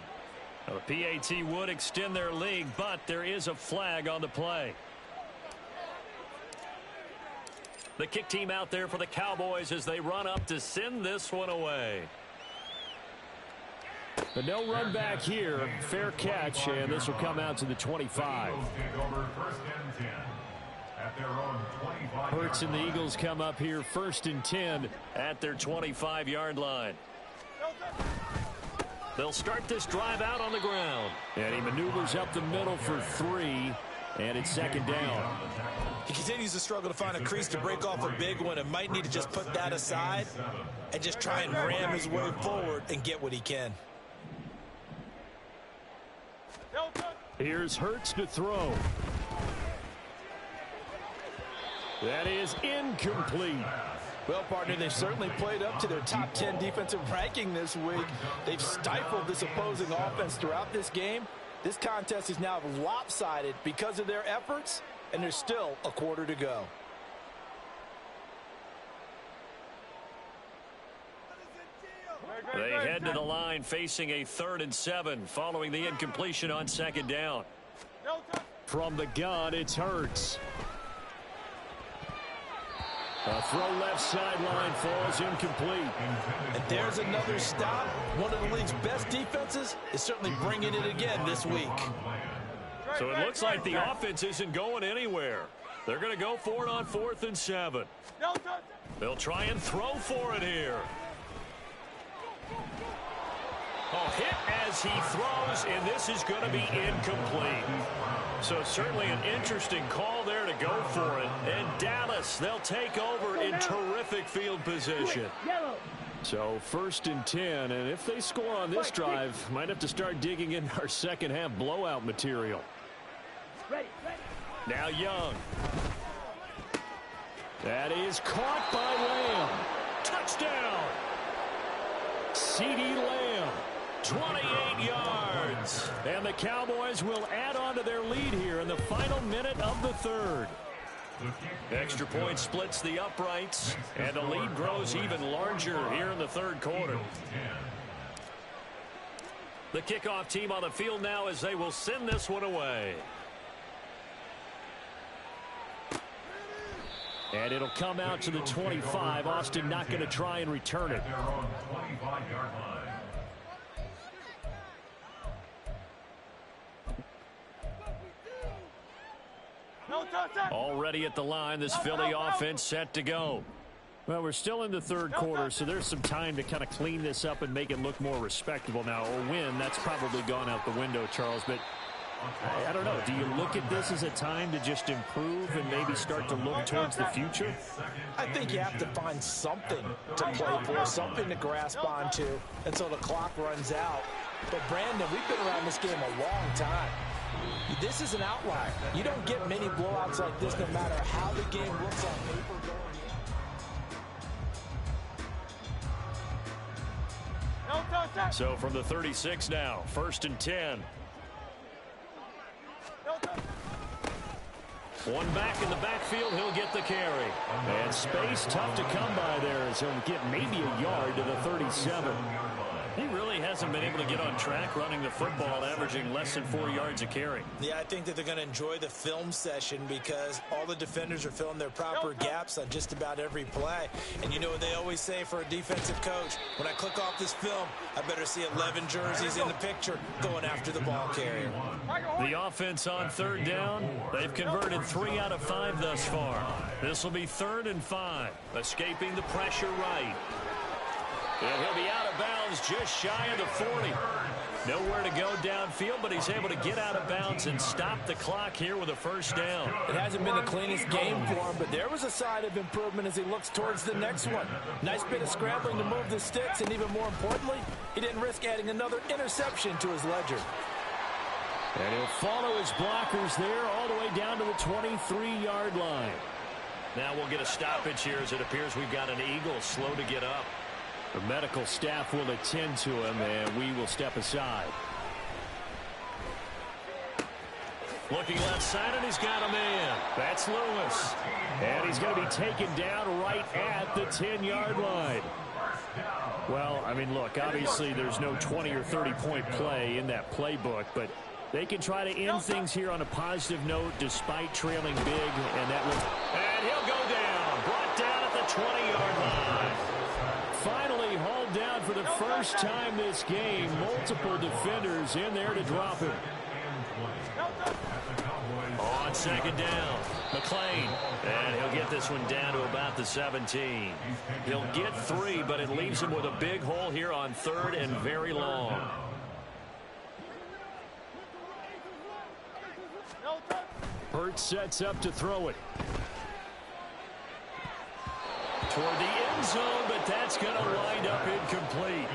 Speaker 1: The PAT would extend their lead, but there is a flag on the play. The kick team out there for the Cowboys as they run up to send this one away. But no run back here. Fair catch, and this will come out to the 25. Hurts and the Eagles come up here 1st and 10 at their 25-yard line. They'll start this drive out on the ground. And he maneuvers up the middle for 3, and it's 2nd down.
Speaker 2: He continues to struggle to find a crease to break off a big one and might need to just put that aside and just try and ram his way forward and get what he can.
Speaker 1: Here's Hurts to throw. That is incomplete.
Speaker 2: Well, partner, they've certainly played up to their top 10 defensive ranking this week. They've stifled this opposing offense throughout this game. This contest is now lopsided because of their efforts, and there's still a quarter to go.
Speaker 1: They head to the line facing a 3rd and 7 following the incompletion on 2nd down. From the gun, it's Hurts. A throw left sideline falls incomplete.
Speaker 2: And there's another stop. One of the league's best defenses is certainly bringing it again this week.
Speaker 1: So it looks like the offense isn't going anywhere. They're going to go for it on 4th and 7. They'll try and throw for it here. Oh, hit as he throws, and this is going to be incomplete. So certainly an interesting call there to go for it. And Dallas, they'll take over in terrific field position. So 1st and 10, and if they score on this drive, might have to start digging in our second half blowout material. Now Young. That is caught by Lamb. Touchdown! CeeDee Lamb. 28 yards. And the Cowboys will add on to their lead here in the final minute of the 3rd. Extra point splits the uprights, and the lead grows even larger here in the 3rd quarter. The kickoff team on the field now as they will send this one away. And it'll come out to the 25. Austin not going to try and return it. Already at the line, this Philly offense set to go.
Speaker 6: Well, we're still in the third quarter, so there's some time to kind of clean this up and make it look more respectable now. A win, that's probably gone out the window, Charles, but I don't know. Do you look at this as a time to just improve and maybe start to look towards the future?
Speaker 2: I think you have to find something to play for, something to grasp onto until the clock runs out. But, Brandon, we've been around this game a long time. This is an outlier. You don't get many blowouts like this no matter how the game looks on paper going in.
Speaker 1: So from the 36 now, 1st and 10. One back in the backfield, he'll get the carry. And space tough to come by there as he'll get maybe a yard to the 37. He really hasn't been able to get on track running the football, averaging less than 4 yards a carry.
Speaker 2: Yeah, I think that they're going to enjoy the film session because all the defenders are filling their proper gaps on just about every play. And you know what they always say for a defensive coach? When I click off this film, I better see 11 jerseys in the picture going after the ball carrier.
Speaker 1: The offense on 3rd down. They've converted 3 out of 5 thus far. This will be 3rd and 5. Escaping the pressure right. And he'll be out of bounds just shy of the 40. Nowhere to go downfield, but he's able to get out of bounds and stop the clock here with a 1st down.
Speaker 2: It hasn't been the cleanest game for him, but there was a sign of improvement as he looks towards the next one. Nice bit of scrambling to move the sticks, and even more importantly, he didn't risk adding another interception to his ledger.
Speaker 6: And he'll follow his blockers there all the way down to the 23-yard line.
Speaker 1: Now we'll get a stoppage here as it appears we've got an Eagle slow to get up.
Speaker 6: The medical staff will attend to him, and we will step aside.
Speaker 1: Looking left side, and he's got a man. That's Lewis.
Speaker 6: And he's going to be taken down right at the 10-yard line. Well, I mean, look, obviously there's no 20 or 30-point play in that playbook, but they can try to end things here on a positive note despite trailing big,
Speaker 1: and he'll go down. Brought down at the 20-yard line.
Speaker 6: Finally hauled down for the first time this game. Multiple defenders in there to drop him.
Speaker 1: On 2nd down, McLean. And he'll get this one down to about the 17. He'll get 3, but it leaves him with a big hole here on 3rd and very long.
Speaker 6: Hurt sets up to throw it.
Speaker 1: Toward the end zone, but that's going to wind up incomplete.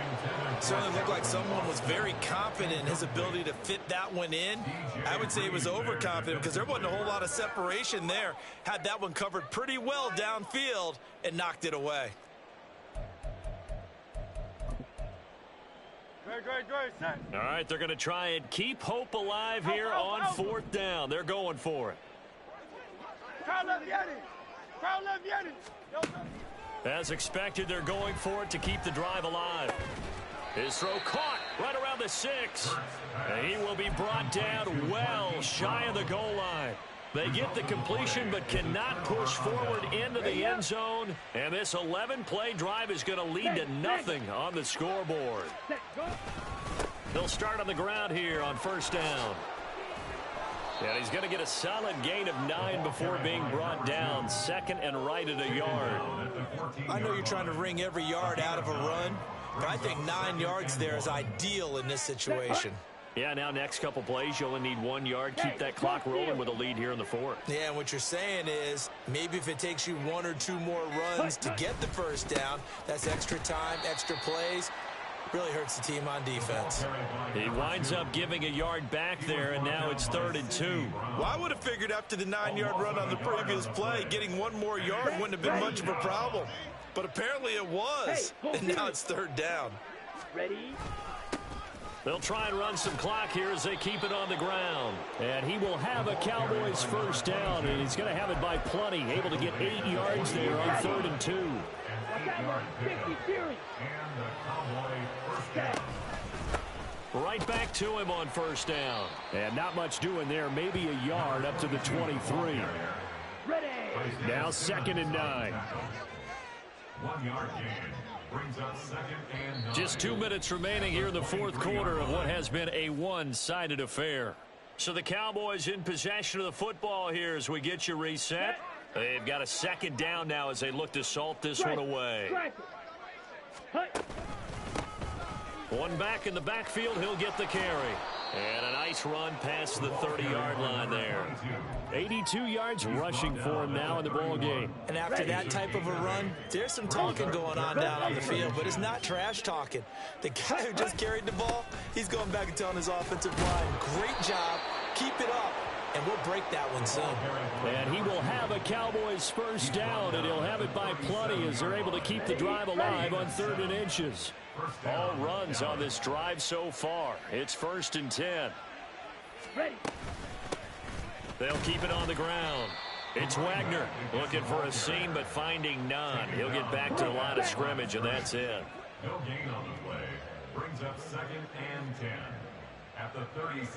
Speaker 2: Certainly looked like someone was very confident in his ability to fit that one in. I would say he was overconfident because there wasn't a whole lot of separation there. Had that one covered pretty well downfield and knocked it away.
Speaker 1: All right, they're going to try and keep hope alive here on 4th down. They're going for it. As expected, they're going for it to keep the drive alive. His throw caught right around the 6. And he will be brought down well shy of the goal line. They get the completion but cannot push forward into the end zone. And this 11-play drive is going to lead to nothing on the scoreboard. They'll start on the ground here on 1st down. And he's going to get a solid gain of 9 before being brought down. 2nd and right at a yard.
Speaker 2: I know you're trying to wring every yard out of a run, but I think 9 yards there is ideal in this situation.
Speaker 1: Yeah, now next couple plays, you only need 1 yard. Keep that clock rolling with a lead here in the 4th.
Speaker 2: Yeah, and what you're saying is maybe if it takes you 1 or 2 more runs to get the 1st down, that's extra time, extra plays. Really hurts the team on defense.
Speaker 1: He winds up giving a yard back there, and now it's 3rd and 2.
Speaker 2: Well, I would have figured after the 9-yard run on the previous play, getting 1 more yard wouldn't have been much of a problem. But apparently it was, and now it's 3rd down.
Speaker 4: Ready?
Speaker 1: They'll try and run some clock here as they keep it on the ground.
Speaker 6: And he will have a Cowboys 1st down, and he's going to have it by plenty. Able to get 8 yards there on 3rd and 2.
Speaker 1: Right back to him on 1st down.
Speaker 6: And not much doing there. Maybe a yard up to the 23.
Speaker 4: Ready.
Speaker 6: Now 2nd and 9.
Speaker 5: 1 yard gain. Brings up 2nd and 9.
Speaker 1: Just 2 minutes remaining here in the 4th quarter of what has been a one-sided affair. So the Cowboys in possession of the football here as we get you reset. They've got a second down now as they look to salt this one away. One back in the backfield, he'll get the carry. And a nice run past the 30-yard line there.
Speaker 6: 82 yards rushing for him now in the ball game.
Speaker 2: And after that type of a run, there's some talking going on down on the field, but it's not trash talking. The guy who just carried the ball, he's going back and telling his offensive line, great job, keep it up, and we'll break that one soon.
Speaker 6: And he will have a Cowboys first down, and he'll have it by plenty as they're able to keep the drive alive on 3rd and inches.
Speaker 1: All runs on this drive so far. It's 1st and 10. They'll keep it on the ground. It's Wagner looking for a seam but finding none. He'll get back to the line of scrimmage, and that's it.
Speaker 5: No gain on the play. Brings up 2nd and 10 at the 37.